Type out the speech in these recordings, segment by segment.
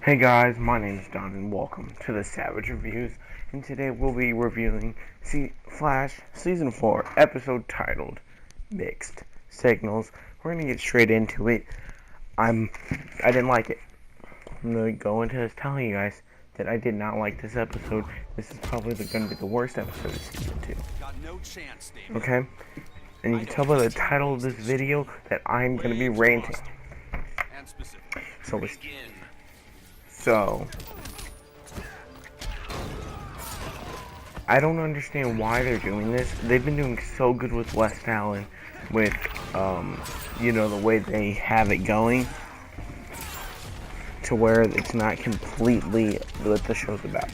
Hey guys, my name is Don and welcome to the Savage Reviews, and today we'll be reviewing Flash Season 4, episode titled Mixed Signals. We're going to get straight into it. I didn't like it. I'm going to go into telling you guys that I did not like this episode. This is probably going to be the worst episode of Season 2. Got no chance, Damien. Okay? And you can tell by the title of this video that I'm going to be ranting. And specific. So, I don't understand why they're doing this. They've been doing so good with West Allen, with, the way they have it going, to where it's not completely what the show's about.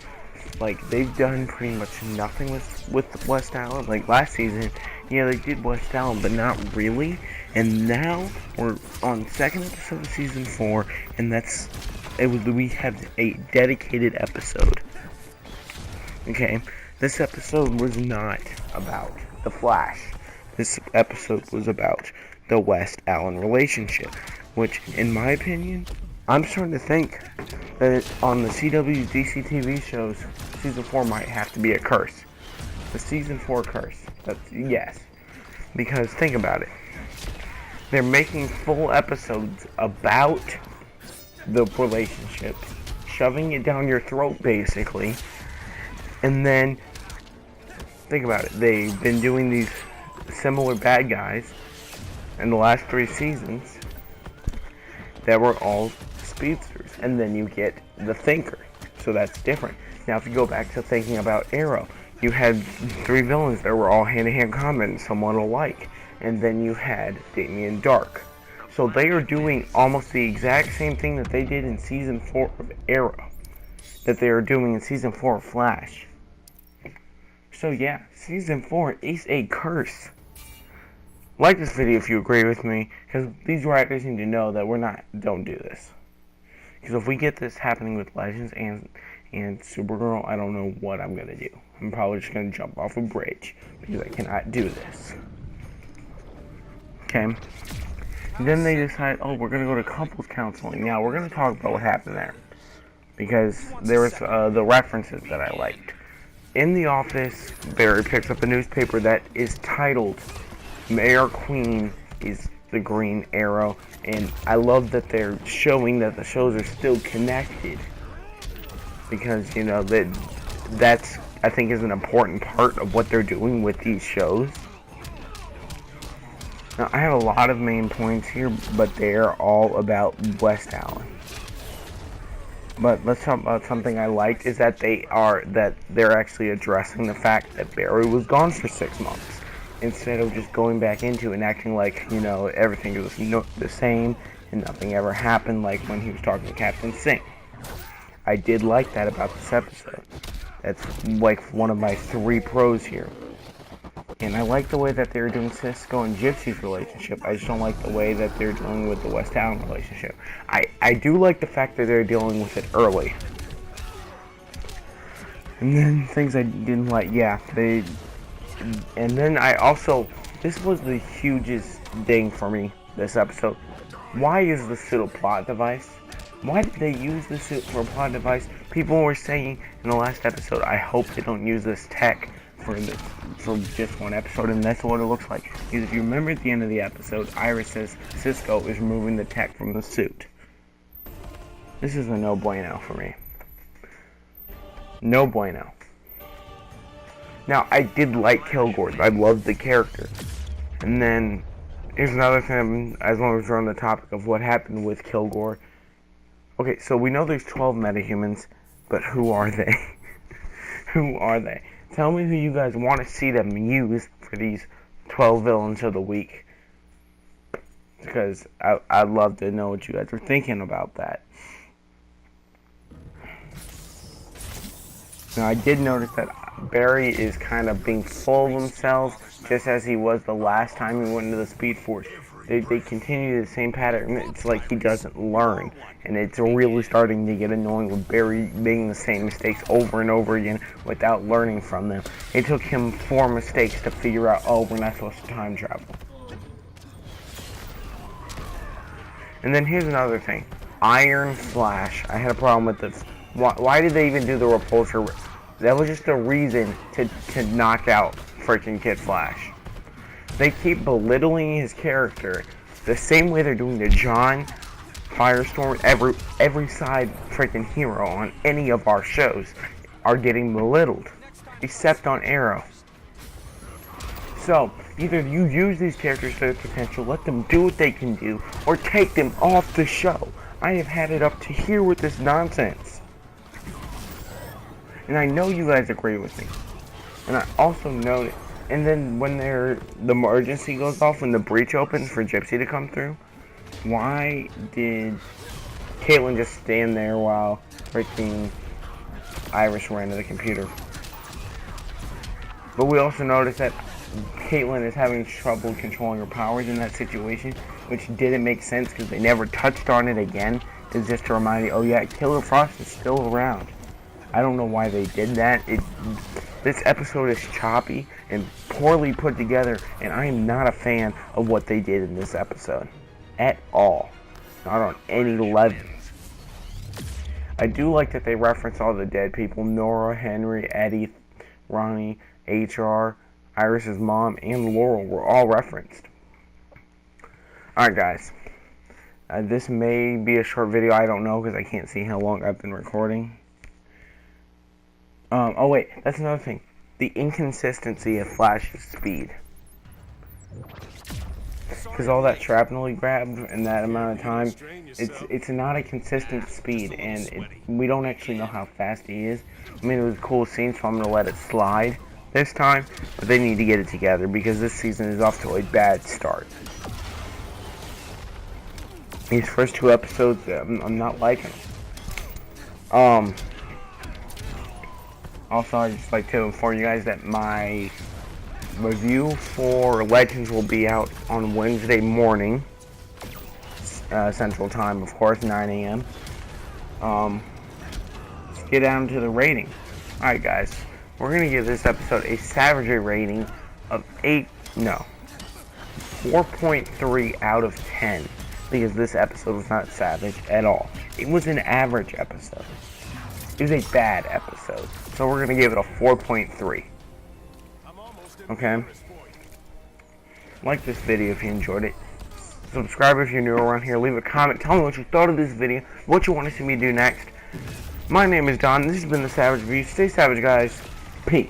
Like, they've done pretty much nothing with West Allen. Like, last season, they did West Allen, but not really. And now, we're on the second episode of Season 4, and we have a dedicated episode. Okay, this episode was not about the Flash. This episode was about the West Allen relationship, which, in my opinion, I'm starting to think that on the CW DC TV shows, Season 4 might have to be a curse. The Season 4 curse. Yes. Because think about it. They're making full episodes about the relationship, shoving it down your throat basically, and then think about it. They've been doing these similar bad guys in the last 3 seasons that were all speedsters, and then you get the Thinker, so that's different. Now if you go back to thinking about Arrow, you had 3 villains that were all hand-to-hand combat and somewhat alike, and then you had Damien Darhk. So they are doing almost the exact same thing that they did in Season 4 of Arrow, that they are doing in Season 4 of Flash. So yeah, Season 4 is a curse. Like this video if you agree with me, because these writers need to know that don't do this. Because if we get this happening with Legends and Supergirl, I don't know what I'm going to do. I'm probably just going to jump off a bridge, because I cannot do this. Okay? Then they decide, we're going to go to couples counseling. Now, we're going to talk about what happened there. Because there was the references that I liked. In the office, Barry picks up a newspaper that is titled, Mayor Queen is the Green Arrow. And I love that they're showing that the shows are still connected. Because, that's, I think, is an important part of what they're doing with these shows. Now, I have a lot of main points here, but they're all about West Allen. But let's talk about something I liked, is that they're actually addressing the fact that Barry was gone for 6 months, instead of just going back into and acting like, everything was the same and nothing ever happened, like when he was talking to Captain Singh. I did like that about this episode. That's like one of my 3 pros here. And I like the way that they're doing Cisco and Gypsy's relationship. I just don't like the way that they're dealing with the West Allen relationship. I do like the fact that they're dealing with it early. And then things I didn't like, and then this was the hugest thing for me, this episode. Why is the suit a plot device? Why did they use the suit for a plot device? People were saying in the last episode, I hope they don't use this tech for just one episode, and that's what it looks like. Because if you remember at the end of the episode, Iris says Cisco is removing the tech from the suit. This is a no bueno for me. No bueno. Now, I did like Kilgore. I loved the character. And then, here's another thing, as long as we're on the topic of what happened with Kilgore. Okay, so we know there's 12 metahumans, but who are they? Who are they? Tell me who you guys want to see them use for these 12 villains of the week. Because I'd love to know what you guys are thinking about that. Now, I did notice that Barry is kind of being full of himself, just as he was the last time he went into the Speed Force. They continue the same pattern. It's like he doesn't learn. And it's really starting to get annoying with Barry making the same mistakes over and over again without learning from them. It took him 4 mistakes to figure out, we're not supposed to time travel. And then here's another thing. Iron Slash. I had a problem with this. Why did they even do the repulsor? That was just a reason to knock out freaking Kid Flash. They keep belittling his character the same way they're doing to John, Firestorm, every side freaking hero on any of our shows are getting belittled, except on Arrow. So, either you use these characters to their potential, let them do what they can do, or take them off the show. I have had it up to here with this nonsense. And I know you guys agree with me. And I also know that, and then when the emergency goes off, when the breach opens for Gypsy to come through, why did Caitlyn just stand there while freaking Iris ran to the computer? But we also noticed that Caitlyn is having trouble controlling her powers in that situation, which didn't make sense because they never touched on it again. It's just to remind you, oh yeah, Killer Frost is still around. I don't know why they did that. This episode is choppy and poorly put together, and I am not a fan of what they did in this episode. At all. Not on any level. I do like that they reference all the dead people. Nora, Henry, Eddie, Ronnie, HR, Iris's mom, and Laurel were all referenced. Alright guys. This may be a short video. I don't know because I can't see how long I've been recording. Oh wait, that's another thing. The inconsistency of Flash's speed. Because all that shrapnel he grabbed in that amount of time, it's not a consistent speed, and we don't actually know how fast he is. I mean, it was a cool scene, so I'm going to let it slide this time, but they need to get it together because this season is off to a bad start. These first two episodes, I'm not liking them. Also, I'd just like to inform you guys that my review for Legends will be out on Wednesday morning, Central Time, of course, 9 a.m. Let's get down to the rating. Alright guys, we're going to give this episode a savagery rating of 4.3 out of 10, because this episode was not savage at all. It was an average episode. It was a bad episode. So we're going to give it a 4.3. Okay? Like this video if you enjoyed it. Subscribe if you're new around here. Leave a comment. Tell me what you thought of this video. What you want to see me do next. My name is Don. This has been The Savage View. Stay savage, guys. Peace.